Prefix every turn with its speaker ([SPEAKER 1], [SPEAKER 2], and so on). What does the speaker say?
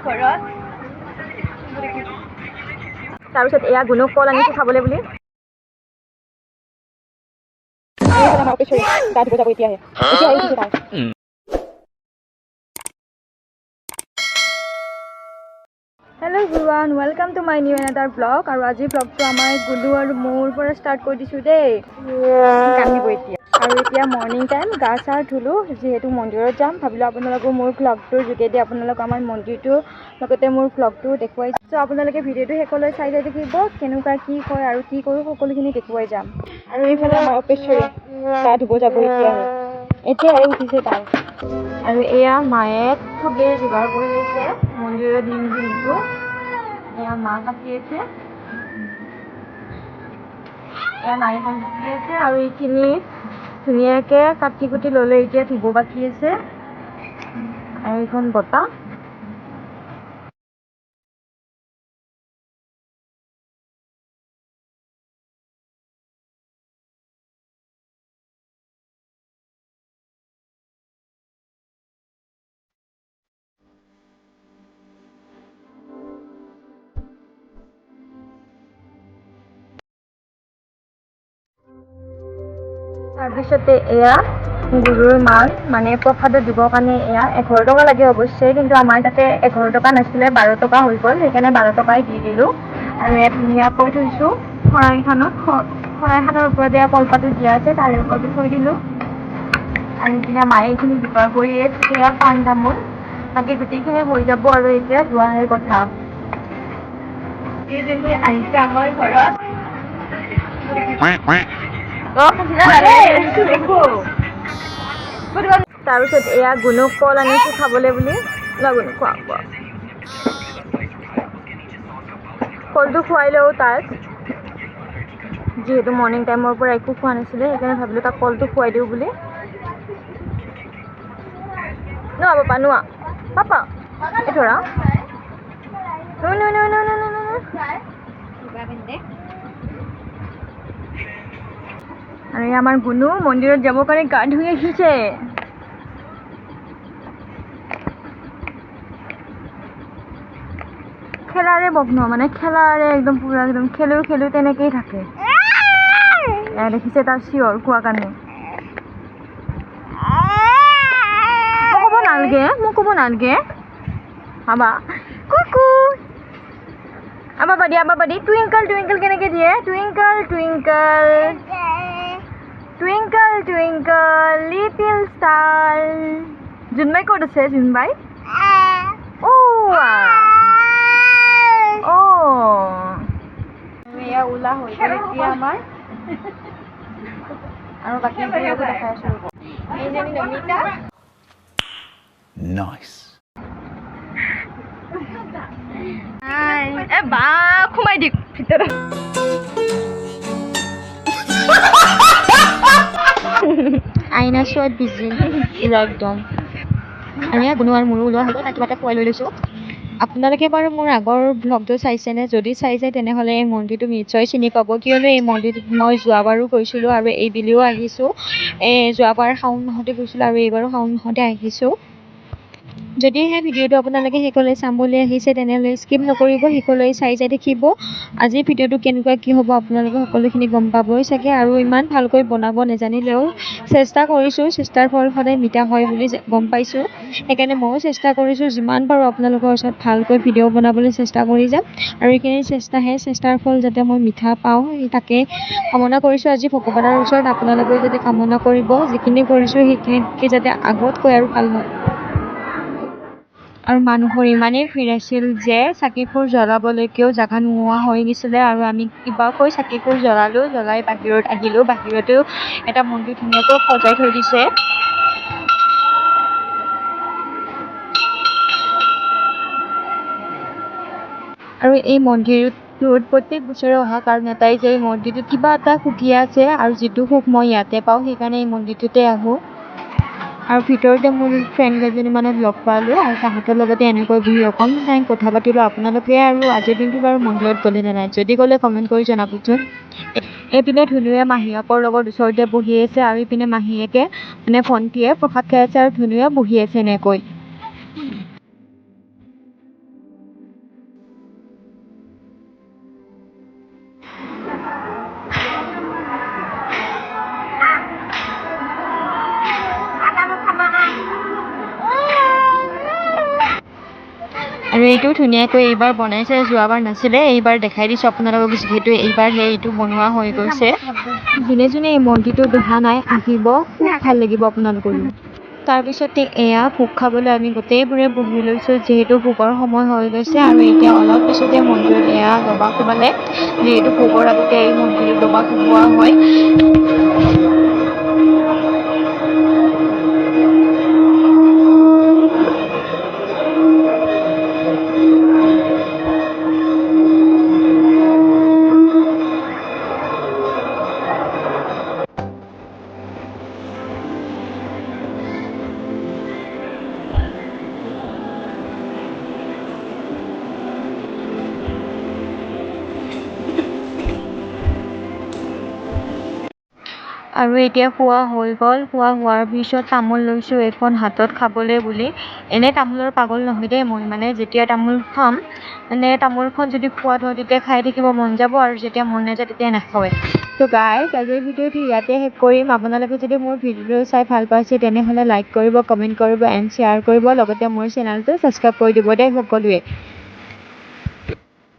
[SPEAKER 1] ঘৰত তাৰপিছত এয়া গুণক কল আনিছোঁ খাবলৈ বুলি আমাৰ অফিচৰ গা ধুব যাব এতিয়াহে উঠিছে তাৰ hello' everyone welcome to my new another blog আৰু আজিৰ ব্লগটো আমাৰ গুলু আৰু মোৰ পৰা ষ্টাৰ্ট কৰি দিছোঁ দেই কান্দিব এতিয়া আৰু এতিয়া মৰ্ণিং টাইম গা চা ধুলোঁ যিহেতু মন্দিৰত যাম ভাবিলোঁ আপোনালোকক মোৰ ব্লগটোৰ যোগেদি আপোনালোক আমাৰ মন্দিৰটোৰ লগতে মোৰ ব্লগটো দেখুৱাই চ' আপোনালোকে ভিডিঅ'টো শেষলৈ চাই যাই থাকিব কেনেকুৱা কি হয় আৰু কি কৰোঁ সকলোখিনি দেখুৱাই যাম আৰু এইফালে আমাৰ অপেশ্বৰী গা ধুব যাব এতিয়া উঠিছে তাৰ আৰু এয়া মায়ে খুবেই যোগাৰ কৰি আছে মন্দিৰত দিম যিহেতু এয়া মা কাটি আছে এয়া নাৰিকল কাটি আছে আৰু এইখিনি ধুনীয়াকৈ কাটি কুটি ল'লে এতিয়া ধুব বাকী আছে আৰু এইখন বটা তাৰপিছতে এয়া গুৰুৰ মাল মানে প্ৰসাদত দিবৰ কাৰণে এয়া 11 টকা লাগে অৱশ্যে কিন্তু আমাৰ তাতে 11 টকা নাছিলে 12 টকা হৈ গ'ল সেইকাৰণে 12 টকাই দি দিলোঁ আৰু ইয়াত ধুনীয়াকৈ থৈছোঁ শৰাইখনৰ ওপৰতে কলপাতটো দিয়া আছে তাৰে ওপৰতে থৈ দিলোঁ আৰু এতিয়া মায়ে এইখিনি যোগাৰ কৰি সেয়া পাণ তামোল বাকী গোটেইখিনি হৈ যাব আৰু এতিয়া যোৱাহে কথা আহিছে আমাৰ ঘৰত তাৰপিছত এয়া গুণক কল আনিছোঁ খাবলৈ বুলি গুণক খোৱা খোৱা কলটো খুৱাই লওঁ তাক যিহেতু মৰ্ণিং টাইমৰ পৰা একো খোৱা নাছিলে সেইকাৰণে ভাবিলোঁ তাক কলটো খুৱাই দিওঁ বুলি নোৱা পাপা নোৱা পাপা এই ধৰা আৰু আমাৰ গুণু মন্দিৰত যাবৰ কাৰণে গা ধুই আহিছে খেলাৰে মগ্ন মানে খেলাৰে একদম পুৰা একদম খেলো তেনেকেই থাকে দেখিছে তাৰ চিঞৰ কোৱা কাৰণে মোক ক'ব নালগে বাবা কুকু বাবা দি টুইংকল টুইংকল কেনেকৈ দিয়ে twinkle twinkle twinkle twinkle little star জোনবাই ক'ত আছে জোনবাই এয়া ওলা হৈ গ'ল এতিয়া আমাৰ আৰু বাকী দেখাই আছোঁ এইজনী নমিতা
[SPEAKER 2] Nice.
[SPEAKER 1] বা সোমাই দিক ভিতৰত আইনা চোৱাত বিজি একদম আৰু এয়া গুণু আৰু মোৰো ওলোৱা হ'ব তাক কিবা এটা খুৱাই লৈ লৈছোঁ আপোনালোকে বাৰু মোৰ আগৰ ব্লগটো চাইছেনে যদি চাইছে তেনেহ'লে এই মন্দিৰটো নিশ্চয় চিনি পাব কিয়নো এই মন্দিৰটোত মই যোৱাবাৰো গৈছিলোঁ আৰু এইবেলিও আহিছোঁ যোৱাবাৰ শাওণ মাহতে গৈছিলোঁ আৰু এইবাৰো শাওণ মাহতে আহিছোঁ যদি সেই ভিডিঅ'টো আপোনালোকে শেষলৈ চাম বুলি আহিছে তেনেহ'লে স্কিপ নকৰিব শেষলৈ চাই যাই দেখিব আজিৰ ভিডিঅ'টো কেনেকুৱা কি হ'ব আপোনালোকে সকলোখিনি গম পাবই চাগে আৰু ইমান ভালকৈ বনাব নাজানিলেও চেষ্টা কৰিছোঁ চেষ্টাৰ ফল সদায় মিঠা হয় বুলি গম পাইছোঁ সেইকাৰণে ময়ো চেষ্টা কৰিছোঁ যিমান পাৰোঁ আপোনালোকৰ ওচৰত ভালকৈ ভিডিঅ' বনাবলৈ চেষ্টা কৰি যাম আৰু এইখিনি চেষ্টাৰ ফল যাতে মই মিঠা পাওঁ তাকে কামনা কৰিছোঁ আজি ভগৱানৰ ওচৰত আপোনালোকে যাতে কামনা কৰিব যিখিনি কৰিছোঁ সেইখিনিতকৈ যাতে আগতকৈ আৰু ভাল হয় আৰু মানুহৰ ইমানেই ভিৰ আছিল যে চাকিবোৰ জ্বলাবলৈকেও জাগা নোহোৱা হৈ গৈছিলে আৰু আমি কিবাকৈ চাকিবোৰ জ্বলাই বাহিৰত আহিলোঁ বাহিৰতেও এটা মন্দিৰ ধুনীয়াকৈ সজাই থৈ দিছে আৰু এই মন্দিৰটোত প্ৰত্যেক বছৰে অহা কাৰণ এটাই যে এই মন্দিৰটোত কিবা এটা সুকীয়া আছে আৰু যিটো সুখ মই ইয়াতে পাওঁ সেইকাৰণে এই মন্দিৰটোতে আহোঁ আৰু ভিতৰতে মোৰ ফ্ৰেণ্ড কেইজনীমানক লগ পালোঁ আৰু তাহাঁতৰ লগতে এনেকৈ বহি অকণমান টাইম কথা পাতিলোঁ আপোনালোকে আৰু আজিৰ দিনটো বাৰু মন্দিৰত গ'লে নে নাই যদি গ'লে কমেণ্ট কৰি জনাবচোন এইপিনে ধুনুৱে মাহীয়েকৰ লগত ওচৰতে বহি আছে আৰু এইপিনে মাহীয়েকে মানে ভণ্টীয়ে প্ৰসাদ খাই আছে আৰু ধুনুৱে বহি আছে এনেকৈ আৰু এইটো ধুনীয়াকৈ এইবাৰ বনাইছে, যোৱাবাৰ নাছিলে, এইবাৰ দেখাই দিছোঁ আপোনালোকক যিহেতু এইবাৰ এইটো বনোৱা হৈ গৈছে। যোনে যোনে এই মন্দিৰটো দেখা নাই আহিব, খুব ভাল লাগিব আপোনালোকৰ। তাৰপিছতে এয়া ভোগ খাবলৈ আমি গোটেইবোৰে বহি লৈছোঁ, যিহেতু ভোগৰ সময় হৈ গৈছে। আৰু এতিয়া অলপ পিছতে মন্দিৰত এয়া দবা কোবালে, যিহেতু ভোগৰ আগতে এই মন্দিৰত দবা কোবোৱা হয়। আৰু এতিয়া খোৱা হৈ গ'ল। খোৱা হোৱাৰ পিছত তামোল লৈছোঁ এখন হাতত খাবলৈ বুলি। এনে তামোলৰ পাগল নহয় দেই মই, মানে যেতিয়া তামোল খাম, মানে তামোলখন যদি সোৱাদ হয় তেতিয়া খাই থাকিব মন যাব, আৰু যেতিয়া মন নাযায় তেতিয়া নাখাওঁৱে। তো গাইজ, আজিৰ ভিডিঅ'টো ইয়াতে শেষ কৰিম। আপোনালোকে যদি মোৰ ভিডিঅ'টো চাই ভাল পাইছে তেনেহ'লে লাইক কৰিব, কমেণ্ট কৰিব এণ্ড শ্বেয়াৰ কৰিব, লগতে মোৰ চেনেলটো ছাবস্ক্ৰাইব কৰি দিব দেই সকলোৱে।